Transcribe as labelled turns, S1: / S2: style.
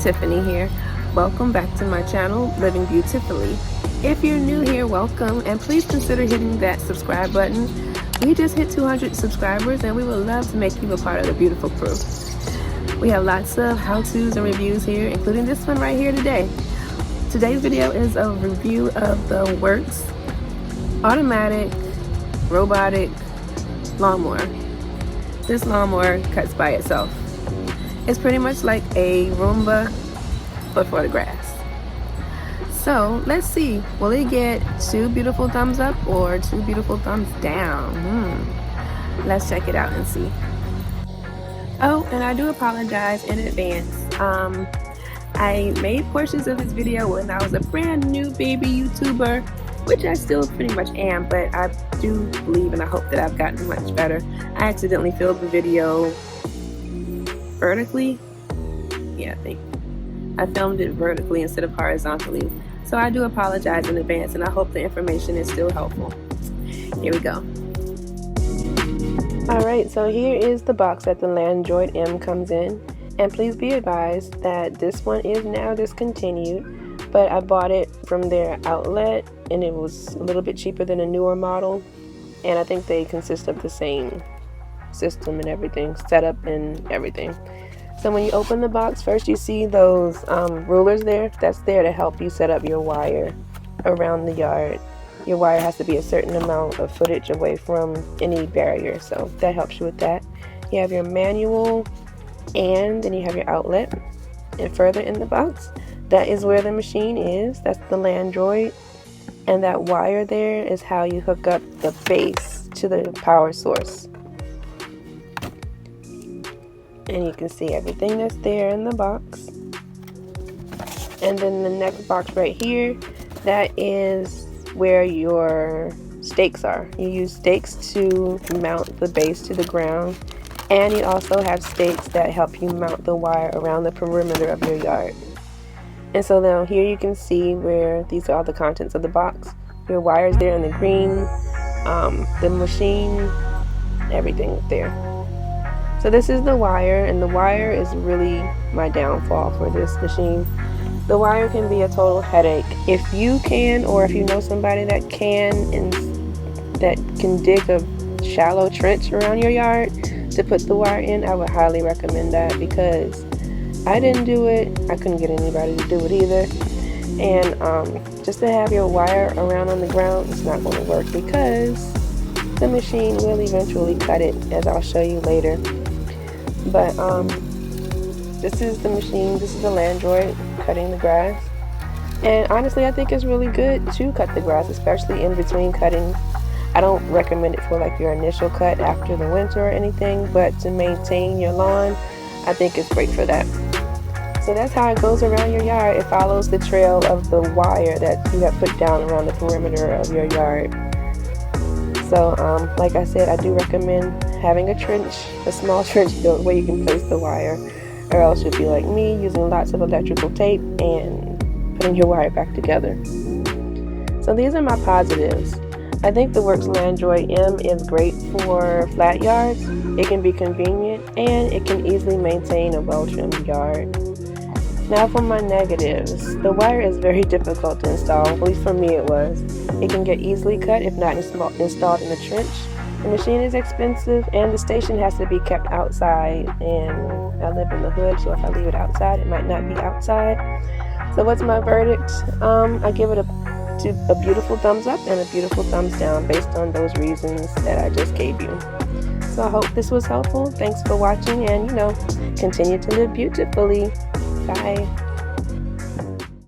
S1: Tiffany here. Welcome back to my channel, Living Beautifully. If you're new here, welcome, and please consider hitting that subscribe button. We just hit 200 subscribers and we would love to make you a part of the beautiful crew. We have lots of how-tos and reviews here, including this one right here today. Today's video is a review of the Worx automatic robotic lawnmower. This lawnmower cuts by itself. It's pretty much like a Roomba, but for the grass. So let's see, will it get 2 beautiful thumbs up or 2 beautiful thumbs down? Let's check it out and see. Oh, and I do apologize in advance. I made portions of this video when I was a brand new baby YouTuber, which I still pretty much am, but I do believe and I hope that I've gotten much better. I accidentally filmed the video vertically. Yeah, I think I filmed it vertically instead of horizontally. So I do apologize in advance and I hope the information is still helpful. Here we go. Alright, so here is the box that the Landroid M comes in. And please be advised that this one is now discontinued, but I bought it from their outlet and it was a little bit cheaper than a newer model. And I think they consist of the same system and everything, setup and everything. So when you open the box, first you see those rulers there. That's there to help you set up your wire around the yard. Your wire has to be a certain amount of footage away from any barrier, so that helps you with that. You have your manual and then you have your outlet. And further in the box, that is where the machine is. That's the Landroid. And that wire there is how you hook up the base to the power source. And you can see everything that's there in the box. And then the next box right here, that is where your stakes are. You use stakes to mount the base to the ground, and you also have stakes that help you mount the wire around the perimeter of your yard. And so now here you can see where these are all the contents of the box. Your wires there in the green, the machine, everything there. So this is the wire, and the wire is really my downfall for this machine. The wire can be a total headache. If you can, or if you know somebody that can, and that can dig a shallow trench around your yard to put the wire in, I would highly recommend that, because I didn't do it. I couldn't get anybody to do it either. And just to have your wire around on the ground, it's not going to work, because the machine will eventually cut it, as I'll show you later. But this is the machine, this is the Landroid cutting the grass. And honestly, I think it's really good to cut the grass, especially in between cuttings. I don't recommend it for like your initial cut after the winter or anything, but to maintain your lawn, I think it's great for that. So that's how it goes around your yard. It follows the trail of the wire that you have put down around the perimeter of your yard. So like I said, I do recommend having a trench, a small trench built where you can place the wire, or else you'll be like me, using lots of electrical tape and putting your wire back together. So these are my positives. I think the Worx Landroid M is great for flat yards. It can be convenient and it can easily maintain a well-trimmed yard. Now for my negatives, the wire is very difficult to install, at least for me it was. It can get easily cut if not installed in a trench. The machine is expensive and the station has to be kept outside, and I live in the hood, so if I leave it outside, it might not be outside. So what's my verdict? I give it a beautiful thumbs up and a beautiful thumbs down based on those reasons that I just gave you. So I hope this was helpful. Thanks for watching, and continue to live beautifully. Bye.